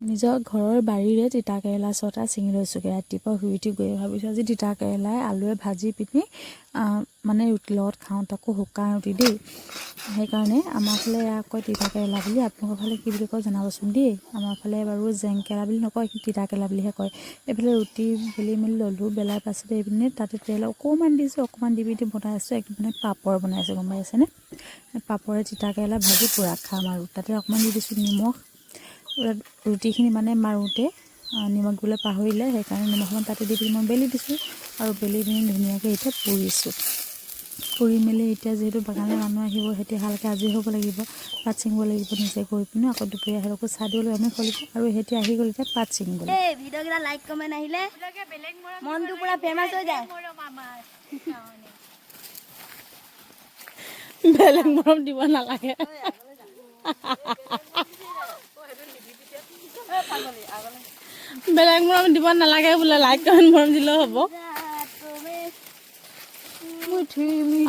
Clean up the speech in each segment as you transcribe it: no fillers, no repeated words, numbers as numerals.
নিজৰ ঘৰৰ বাৰীৰে তিতা কেৰেলা 6টা ছিঙি লৈছোঁগৈ। ৰাতিপুৱা শুই উঠি গৈ ভাবিছোঁ আজি তিতা কেৰেলাই আলুৱে ভাজি পিনি মানে ৰুটিৰ লগত খাওঁ, তাকো শুকান ৰুটি দেই। সেইকাৰণে আমাৰ ফালে এয়া কয় তিতা কেৰেলা বুলি। আপোনালোকৰ ফালে কি বুলি কয় জনাবচোন দেই। আমাৰ ফালে বাৰু জেংকেৰেলা বুলি নকয়, তিতা কেৰেলা বুলিহে কয়। এইফালে ৰুটি বেলি মেলি ল'লোঁ, বেলাৰ পাছতে এইপিনে তাতে তেল অকণমান দিছোঁ, অকণমান দি পিনি বনাই আছোঁ। একদম মানে পাপৰ বনাই আছোঁ, গম পাইছেনে? পাপৰে তিতা কেৰেলা ভাজি পূৰা খাম আৰু তাতে অকণমান দি দিছোঁ নিমখ। ৰুটিখিনি মানে মাৰোঁতে নিমখ দিবলৈ পাহৰিলে, সেইকাৰণে নিমখ অকণমান তাতে দি পিনি মই বেলি দিছোঁ আৰু বেলি পিনি ধুনীয়াকৈ এতিয়া পুৰিছোঁ। পুৰি মেলি এতিয়া যিহেতু বাগানলৈ মানুহ আহিব, সিহঁতি ভালকৈ আজৰি হ'ব লাগিব, পাত ছিঙিব লাগিব নিজে গৈ পিনি। আকৌ দুপৰীয়া সিহঁতকো চাহ দিবলৈ আমি খলিব আৰু সিহঁতি আহি গ'ল এতিয়া পাত ছিঙিবলৈ। এই ভিডিঅ'কেইটা লাইক কমেণ্ট আহিলে মনটো পুৰা ফেমাছ হৈ যায়। বেলেগ মৰম দিব নালাগে। বেলেগ মৰম দিব নালাগে বোলে, লাইক কমেণ্ট মৰম দিলেও হ'ব।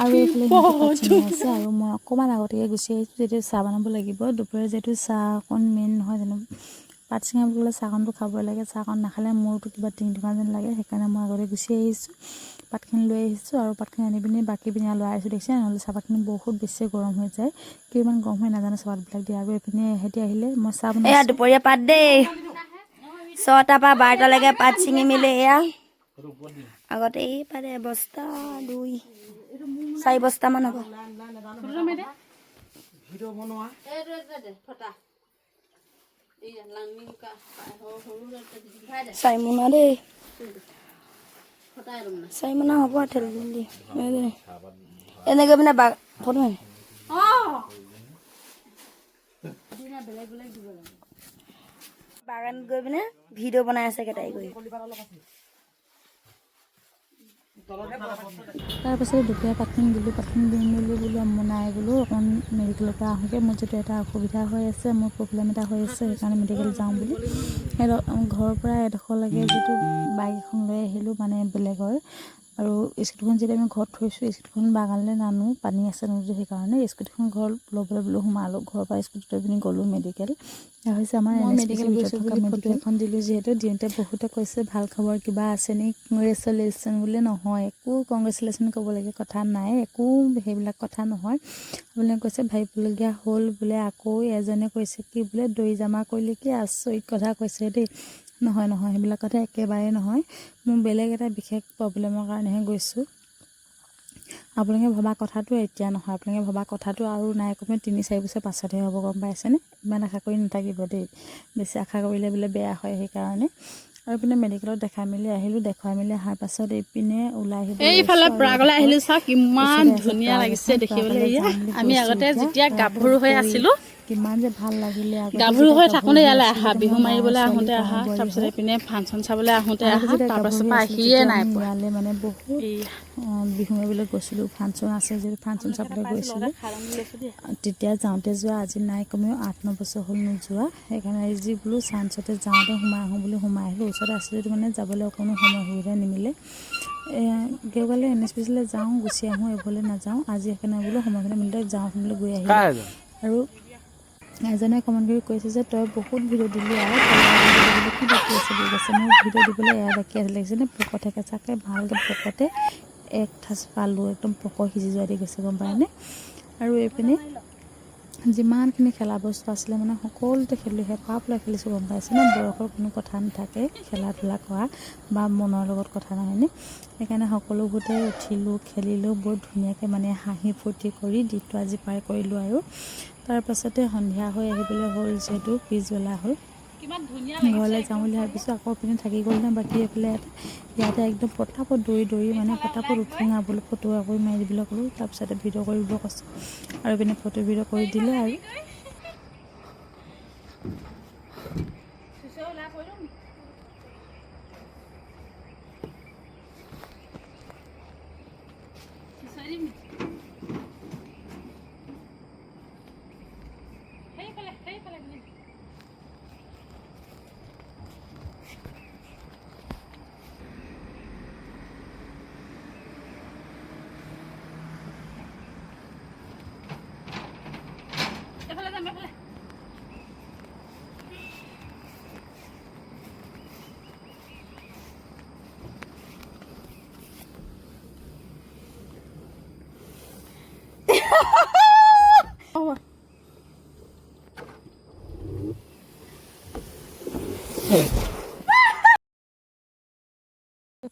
আৰু এইফালে পাত ছিঙি আছে আৰু মই অকণমান আগতেকে গুচি আহিছোঁ, যেতিয়া চাহ বনাব লাগিব। দুপৰীয়া যিহেতু চাহ অকণ মেইন নহয় জানো, পাত ছিঙা বুলি চাহকণটো খাবই লাগে। চাহকণ নাখালে মোৰতো কিবা টিং যেন লাগে, সেইকাৰণে মই আগতে গুচি আহিছোঁ। পাতখিনি লৈ আহিছোঁ আৰু পাতখিনি আনি পিনি বাকী পিনি লৰাই আছোঁ, দেখিছে? নহ'লে চাহপাতখিনি বহুত বেছি গৰম হৈ যায়। কিয় ইমান গৰম হৈ নাজানো চাহপাতবিলাক দিয়ে। আৰু এইপিনে সিহঁতি আহিলে মই চাহ বনাইছোঁ। এয়া দুপৰীয়া পাত দেই, 6টাৰ পৰা 12টালৈকে পাত ছিঙি মেলি এয়া আগতে এই পাতে বস্তা 2-4 বস্তামান হ'ব। চাইমোনা দেই, চাইমোনা হ'ব ঠেলি দি এনেকৈ মানে ফটো বাগানত গৈ পিনে ভিডিঅ' বনাই আছে কেইটাই গৈ। তাৰপাছত দুপৰীয়া পাতখিনি দিলোঁ, পাতখিনি দি মেলি বোলো নাই বোলো অকণমান মেডিকেলৰ পৰা আহোঁগৈ। মোৰ যিটো এটা অসুবিধা হৈ আছে, মোৰ প্ৰব্লেম এটা হৈ আছে, সেইকাৰণে মেডিকেল যাওঁ বুলি ঘৰৰ পৰা এডোখৰলৈকে যিটো বাইক এখন লৈ আহিলোঁ, মানে বেলেগৰ। আৰু স্কুটিখন যেতিয়া আমি ঘৰত থৈছোঁ, স্কুটিখন বাগানলৈ নানো, পানী আছে নদীত, সেইকাৰণে স্কুটিখন ঘৰত ল'বলৈ বোলো সোমালোঁ। ঘৰৰ পৰা স্কুটি লৈ পিনি গ'লোঁ মেডিকেল। এয়া হৈছে আমাৰ মেডিকেল ভিতৰত থকা মেডিকেল এখন দিলোঁ যিহেতু। দিওঁতে বহুতে কৈছে ভাল খবৰ কিবা আছে নি, কংগ্ৰেচুলেশ্যন বুলি। নহয়, একো কংগ্ৰেচুলেশ্যন ক'বলগীয়া কথা নাই, একো সেইবিলাক কথা নহয়। বোলে কৈছে ভাবিবলগীয়া হ'ল বোলে। আকৌ এজনে কৈছে কি বোলে দৈ জমা কৰিলে, কি আচৰিত কথা কৈছে দেই। নহয় সেইবিলাক কথা একেবাৰে নহয়। মোৰ বেলেগ এটা বিশেষ প্ৰব্লেমৰ কাৰণেহে গৈছোঁ। আপোনালোকে ভবা কথাটো এতিয়া নহয়, আপোনালোকে ভবা কথাটো আৰু নাই কমেও 3-4 বছৰ পাছতহে হ'ব, গম পাইছেনে? ইমান আশা কৰি নাথাকিব দেই, বেছি আশা কৰিলে বোলে বেয়া হয়। সেইকাৰণে আৰু এইপিনে মেডিকেলত দেখাই মেলি আহিলোঁ। দেখুৱাই মেলি অহাৰ পাছত এইপিনে ওলাই আহিব এইফালে প্ৰাগলৈ আহিলোঁ। চাওক কিমান ধুনীয়া লাগিছে দেখিবলৈ। আমি আগতে যেতিয়া গাভৰু হৈ আছিলোঁ, কিমান যে ভাল লাগিলে। গাভৰু হৈ থাকোঁতে ইয়ালৈ আহা, বিহু মাৰিবলৈ আহোঁতে আহা, তাৰপিছত এইপিনে ফাংচন চাবলৈ আহোঁতে আহা, তাৰপাছৰ পৰা আহিয়ে নাই পোৱা। ইয়ালৈ মানে বহুত বিহু মাৰিবলৈ গৈছিলোঁ। ফাংচন আছে যিহেতু ফাংচন চাবলৈ গৈছিলোঁ। তেতিয়া যাওঁতে যোৱা, আজি নাই কমেও 8-9 বছৰ হ'ল নোযোৱা। সেইকাৰণে যি বোলো চাঞ্চতে যাওঁতে সোমাই আহোঁ বুলি সোমাই আহিলোঁ। ওচৰতে আছে যদি মানে যাবলৈ অকণো সময় সুবিধা নিমিলে। দেওবাৰলৈ NSPCলৈ যাওঁ, গুচি আহোঁ, এইবোৰলৈ নাযাওঁ। আজি সেইকাৰণে বোলো সময়খিনি মিলিলে যাওঁ বুলি গৈ আহিলোঁ। আৰু এজনে কমেণ্ট কৰি কৈছে যে তই বহুত ভিডিঅ' দিলি আৰু দিবলৈ কি বাকী আছে বুলি কৈছে। মোৰ ভিডিঅ' দিবলৈ এয়া বাকী আছে লাগিছে নে, পকতে কেঁচাকৈ ভালকৈ পকতে এক ঠাচ পালোঁ, একদম পকৰ সিজি যোৱা দি গৈছে, গম পায়নে? আৰু এইপিনে যিমানখিনি খেলা বস্তু আছিলে মানে সকলোতে খেলিলোঁ, হেঁপাহ পলাই খেলিছোঁ, গম পাইছেনে? বয়সৰ কোনো কথা নাথাকে, খেলা ধূলা কৰা বা মনৰ লগত কথা নহয়নে? সেইকাৰণে সকলোবোৰতে উঠিলোঁ, খেলিলোঁ, বহুত ধুনীয়াকৈ মানে হাঁহি ফূৰ্তি কৰি দিনটো আজি পাৰ কৰিলোঁ। আৰু তাৰপাছতে সন্ধিয়া হৈ আহিবলৈ হ'ল, যিহেতু পিছবেলা হ'ল, ঘৰলৈ যাওঁ বুলি ভাবিছোঁ। আকৌ পিনে থাকি গ'ল নে বাকী এইফালে ইয়াতে একদম পটাপট দৌৰি মানে পটাপট উঠোঁ বোলো, ফটো কৰি মাৰি দিবলৈ ক'লোঁ। তাৰপিছতে ভিডিঅ' কৰিব কৈছোঁ আৰু পিনে ফটো ভিডিঅ' কৰি দিলে। আৰু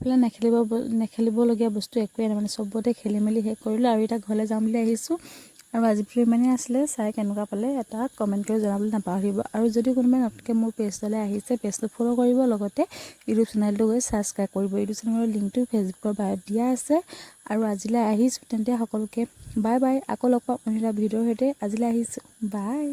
এইফালে নেখেলিবলগীয়া বস্তু একোৱেই নাই মানে চবতে খেলি মেলি শেষ কৰিলোঁ আৰু এতিয়া ঘৰলৈ যাম বুলি আহিছোঁ আৰু আজি ভিডিঅ' ইমানেই আছিলে চাই কেনেকুৱা পালে এটা কমেণ্ট কৰি জনাবলৈ নাপাহৰিব আৰু যদি কোনোবাই নতুনকৈ মোৰ পেজলৈ আহিছে পেজটো ফ'ল' কৰিব লগতে ইউটিউব চেনেলটো গৈ ছাবস্ক্ৰাইব কৰিব ইউটিউব চেনেলৰ লিংকটো ফেচবুকৰ বায়'ত দিয়া আছে আৰু আজিলৈ আহিছোঁ তেন্তে সকলোকে বাই বাই আকৌ লগ পাম অন্য এটা ভিডিঅ'ৰ সৈতে আজিলৈ আহিছোঁ বাই